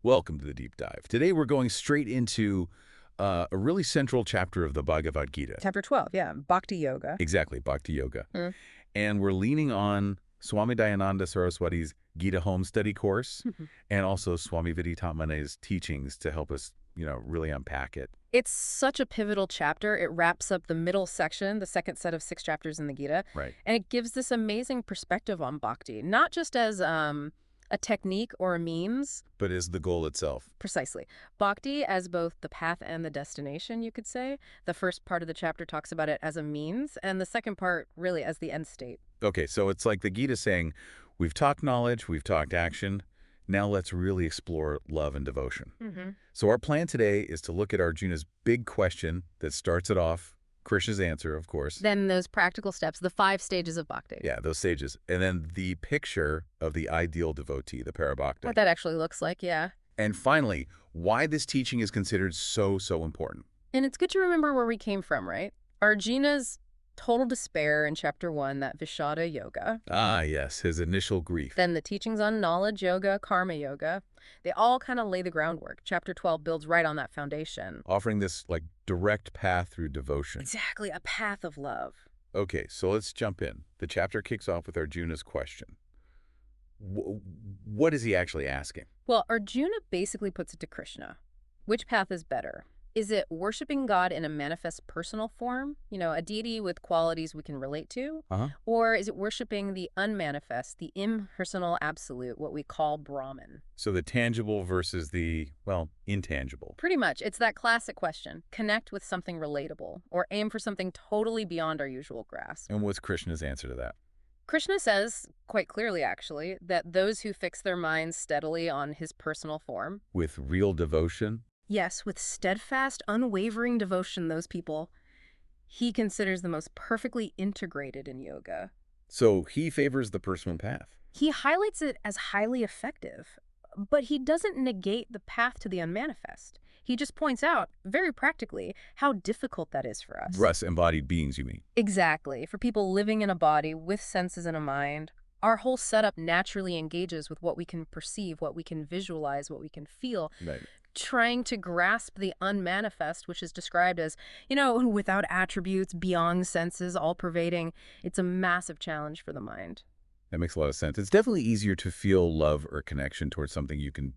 Welcome to the deep dive. Today we're going straight into a really central chapter of the Bhagavad Gita. Chapter 12, yeah, Bhakti Yoga. Exactly, Bhakti Yoga. Mm. And we're leaning on Swami Dayananda Saraswati's Gita Home Study course and also Swami Vidya's teachings to help us, really unpack it. It's such a pivotal chapter. It wraps up the middle section, the second set of 6 chapters in the Gita. Right. And it gives this amazing perspective on bhakti, not just as a technique or a means. But is the goal itself. Precisely. Bhakti as both the path and the destination, you could say. The first part of the chapter talks about it as a means, and the second part really as the end state. Okay, so it's like the Gita saying, we've talked knowledge, we've talked action, now let's really explore love and devotion. So our plan today is to look at Arjuna's big question that starts it off, Krishna's answer, of course. Then those practical steps, the 5 stages of bhakti. Yeah, those stages. And then the picture of the ideal devotee, the parabhakta. What that actually looks like, yeah. And finally, why this teaching is considered so important. And it's good to remember where we came from, right? Arjuna's total despair in chapter 1, that Vishada yoga. Ah, yes, his initial grief. Then the teachings on knowledge yoga, karma yoga. They all kind of lay the groundwork. Chapter 12 builds right on that foundation. Offering this, direct path through devotion. Exactly, a path of love. Okay, so let's jump in. The chapter kicks off with Arjuna's question. What is he actually asking? Well, Arjuna basically puts it to Krishna. Which path is better? Is it worshiping God in a manifest personal form, a deity with qualities we can relate to? Or is it worshiping the unmanifest, the impersonal absolute, what we call Brahman? So the tangible versus the, intangible. Pretty much. It's that classic question. Connect with something relatable, or aim for something totally beyond our usual grasp. And what's Krishna's answer to that? Krishna says, quite clearly actually, that those who fix their minds steadily on his personal form. With real devotion? Yes, with steadfast, unwavering devotion, those people, he considers the most perfectly integrated in yoga. So he favors the personal path. He highlights it as highly effective, but he doesn't negate the path to the unmanifest. He just points out, very practically, how difficult that is for us. For us embodied beings, you mean? Exactly. For people living in a body with senses and a mind, our whole setup naturally engages with what we can perceive, what we can visualize, what we can feel. Right. Trying to grasp the unmanifest, which is described as, without attributes, beyond senses, all-pervading. It's a massive challenge for the mind. That makes a lot of sense. It's definitely easier to feel love or connection towards something you can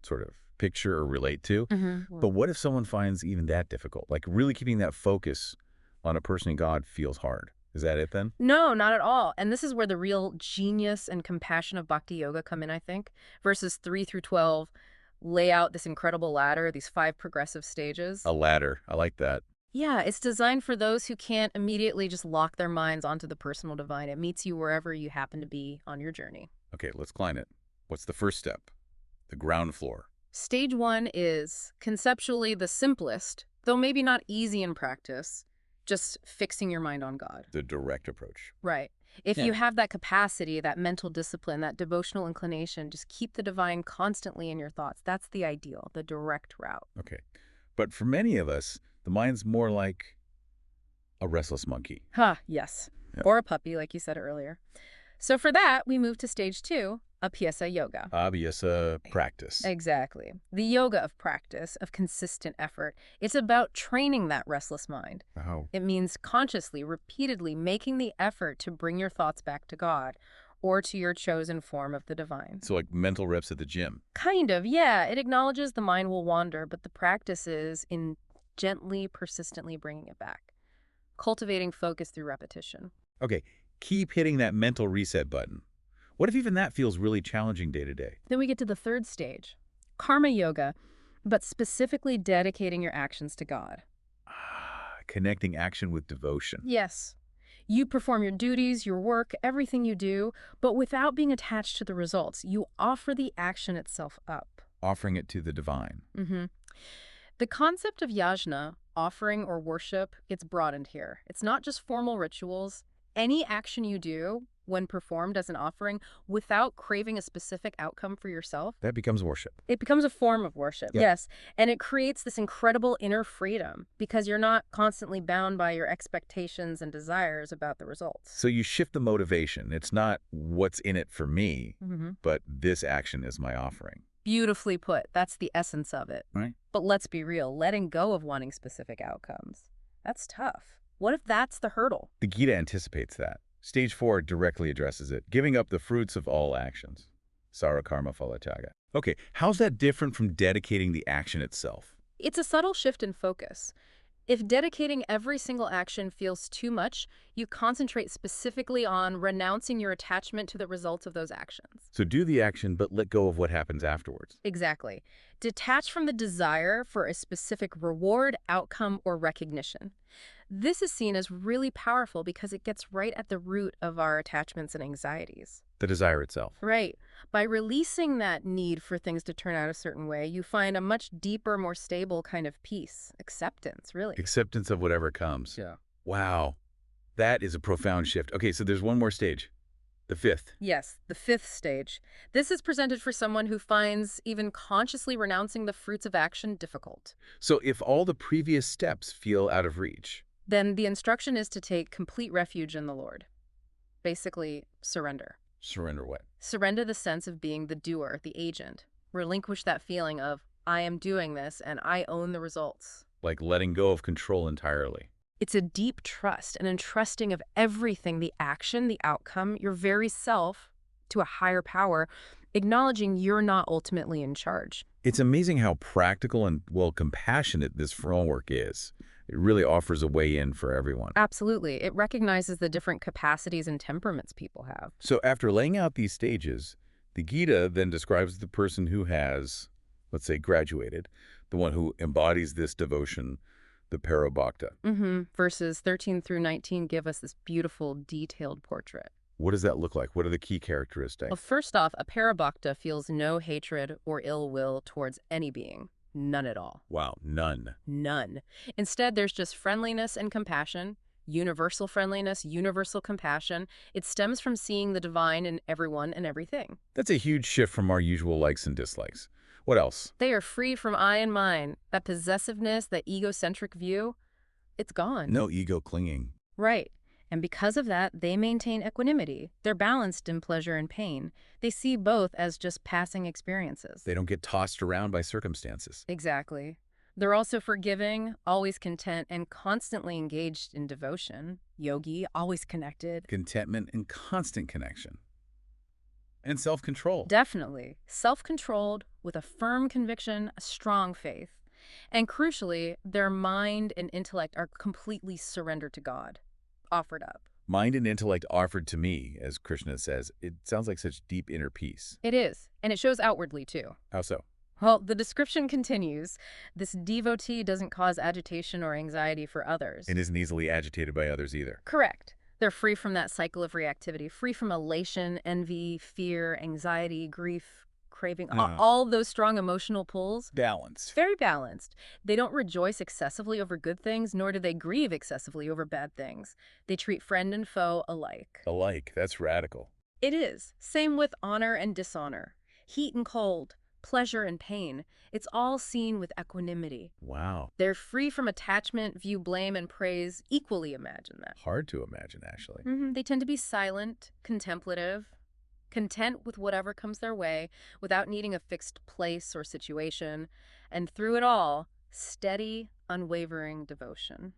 sort of picture or relate to. But what if someone finds even that difficult? Like really keeping that focus on a person in God feels hard. Is that it then? No, not at all. And this is where the real genius and compassion of Bhakti Yoga come in, I think. Verses 3 through 12 lay out this incredible ladder, these 5 progressive stages. A ladder. I like that. Yeah, it's designed for those who can't immediately just lock their minds onto the personal divine. It meets you wherever you happen to be on your journey. Okay, let's climb it. What's the first step? The ground floor. Stage 1 is conceptually the simplest, though maybe not easy in practice, just fixing your mind on God. The direct approach. Right. If you have that capacity, that mental discipline, that devotional inclination, just keep the divine constantly in your thoughts. That's the ideal, the direct route. Okay. But for many of us, the mind's more like a restless monkey. Yes. Yeah. Or a puppy, like you said earlier. So for that, we move to stage 2, Abhyasa yoga. Abhyasa practice. Exactly. The yoga of practice, of consistent effort. It's about training that restless mind. Wow. It means consciously, repeatedly making the effort to bring your thoughts back to God or to your chosen form of the divine. So like mental reps at the gym. Kind of, yeah. It acknowledges the mind will wander, but the practice is in gently, persistently bringing it back. Cultivating focus through repetition. Okay, keep hitting that mental reset button. What if even that feels really challenging day to day? Then we get to the 3rd stage, karma yoga, but specifically dedicating your actions to God. Connecting action with devotion. Yes. You perform your duties, your work, everything you do, but without being attached to the results. You offer the action itself up. Offering it to the divine. The concept of yajna, offering or worship, gets broadened here. It's not just formal rituals. Any action you do, when performed as an offering, without craving a specific outcome for yourself, That becomes worship. it becomes a form of worship, Yeah. yes. And it creates this incredible inner freedom because you're not constantly bound by your expectations and desires about the results. So you shift the motivation. It's not what's in it for me, but this action is my offering. Beautifully put. That's the essence of it. Right. But let's be real, letting go of wanting specific outcomes. That's tough. What if that's the hurdle? The Gita anticipates that. Stage 4 directly addresses it, giving up the fruits of all actions. Sara karma phala tyaga. Okay, how's that different from dedicating the action itself? It's a subtle shift in focus. If dedicating every single action feels too much, you concentrate specifically on renouncing your attachment to the results of those actions. So do the action, but let go of what happens afterwards. Exactly. Detach from the desire for a specific reward, outcome, or recognition. This is seen as really powerful because it gets right at the root of our attachments and anxieties. The desire itself. Right. By releasing that need for things to turn out a certain way, you find a much deeper, more stable kind of peace. Acceptance, really. Acceptance of whatever comes. Yeah. Wow. That is a profound shift. Okay, so there's one more stage. The 5th. Yes, the 5th stage. This is presented for someone who finds even consciously renouncing the fruits of action difficult. So if all the previous steps feel out of reach, then the instruction is to take complete refuge in the Lord. Basically, surrender. surrender what? Surrender the sense of being the doer, the agent. Relinquish that feeling of, I am doing this and I own the results. Like letting go of control entirely. It's a deep trust, an entrusting of everything, the action, the outcome, your very self, to a higher power, acknowledging you're not ultimately in charge. It's amazing how practical and, well, compassionate this framework is. It really offers a way in for everyone. Absolutely. It recognizes the different capacities and temperaments people have. So after laying out these stages, the Gita then describes the person who has, let's say, graduated, the one who embodies this devotion, the parabhakta. Verses 13 through 19 give us this beautiful, detailed portrait. What does that look like? What are the key characteristics? Well, first off, a parabhakta feels no hatred or ill will towards any being. None at all. Wow, none. None. Instead, there's just friendliness and compassion, universal friendliness, universal compassion. It stems from seeing the divine in everyone and everything. That's a huge shift from our usual likes and dislikes. What else? They are free from I and mine. That possessiveness, that egocentric view, it's gone. No ego clinging. Right. And because of that, they maintain equanimity. They're balanced in pleasure and pain. They see both as just passing experiences. They don't get tossed around by circumstances. Exactly. They're also forgiving, always content, and constantly engaged in devotion. Yogi, always connected. Contentment and constant connection. And self-control. Definitely. Self-controlled, with a firm conviction, a strong faith. And crucially, their mind and intellect are completely surrendered to God. Offered up. Mind and intellect offered to me, as Krishna says. It sounds like such deep inner peace. It is, and it shows outwardly, too. How so? Well, the description continues. This devotee doesn't cause agitation or anxiety for others. And isn't easily agitated by others either. Correct. They're free from that cycle of reactivity, free from elation, envy, fear, anxiety, grief, craving, all those strong emotional pulls. Balanced. Very balanced. They don't rejoice excessively over good things, nor do they grieve excessively over bad things. They treat friend and foe alike. Alike. That's radical. It is. Same with honor and dishonor. Heat and cold. Pleasure and pain. It's all seen with equanimity. Wow. They're free from attachment, view blame and praise equally. Imagine that. Hard to imagine, actually. They tend to be silent, contemplative, content with whatever comes their way, without needing a fixed place or situation, and through it all, steady, unwavering devotion.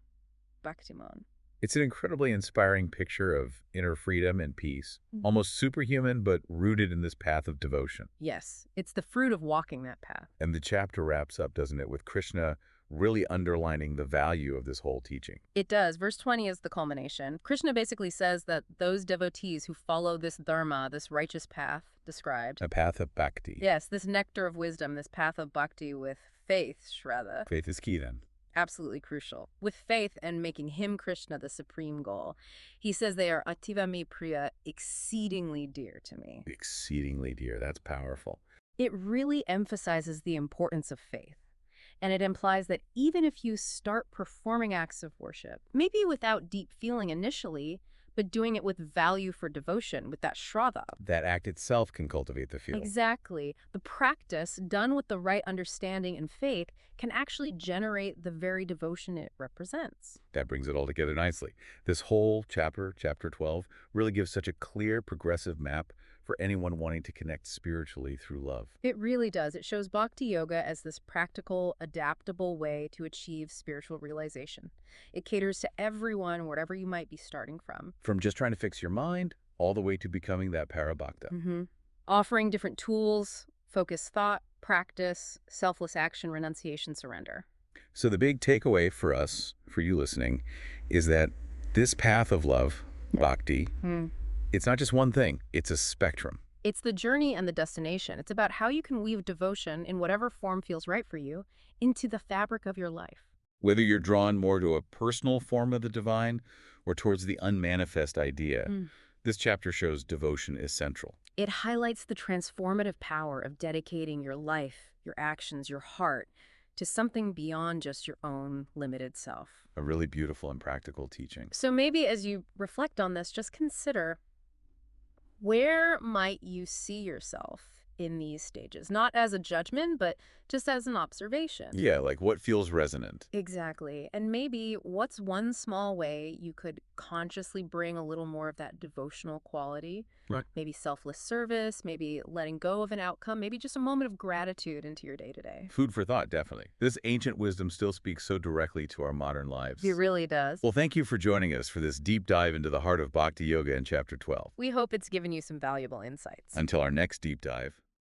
Bhaktiman. It's an incredibly inspiring picture of inner freedom and peace. Almost superhuman, but rooted in this path of devotion. Yes, it's the fruit of walking that path. And the chapter wraps up, doesn't it, with Krishna really underlining the value of this whole teaching. It does. Verse 20 is the culmination. Krishna basically says that those devotees who follow this dharma, this righteous path described. A path of bhakti. Yes, this nectar of wisdom, this path of bhakti with faith, Shraddha. Faith is key then. Absolutely crucial. With faith and making him, Krishna, the supreme goal. He says they are ativa me priya, exceedingly dear to me. Exceedingly dear. That's powerful. It really emphasizes the importance of faith. And it implies that even if you start performing acts of worship, maybe without deep feeling initially, but doing it with value for devotion, with that shraddha. That act itself can cultivate the feeling. Exactly. The practice, done with the right understanding and faith, can actually generate the very devotion it represents. That brings it all together nicely. This whole chapter, chapter 12, really gives such a clear, progressive map for anyone wanting to connect spiritually through love. It really does. It shows bhakti yoga as this practical, adaptable way to achieve spiritual realization. It caters to everyone, wherever you might be starting from. From just trying to fix your mind all the way to becoming that parabhakta. Offering different tools, focused thought, practice, selfless action, renunciation, surrender. So the big takeaway for us, for you listening, is that this path of love, bhakti, it's not just one thing, it's a spectrum. It's the journey and the destination. It's about how you can weave devotion, in whatever form feels right for you, into the fabric of your life. Whether you're drawn more to a personal form of the divine or towards the unmanifest idea, this chapter shows devotion is central. It highlights the transformative power of dedicating your life, your actions, your heart to something beyond just your own limited self. A really beautiful and practical teaching. So maybe as you reflect on this, just consider, where might you see yourself in these stages? Not as a judgment, but just as an observation. Yeah, like what feels resonant. Exactly. And maybe what's one small way you could consciously bring a little more of that devotional quality? Right. Maybe selfless service, maybe letting go of an outcome, maybe just a moment of gratitude into your day-to-day. Food for thought, definitely. This ancient wisdom still speaks so directly to our modern lives. It really does. Well, thank you for joining us for this deep dive into the heart of Bhakti Yoga in Chapter 12. We hope it's given you some valuable insights. Until our next deep dive.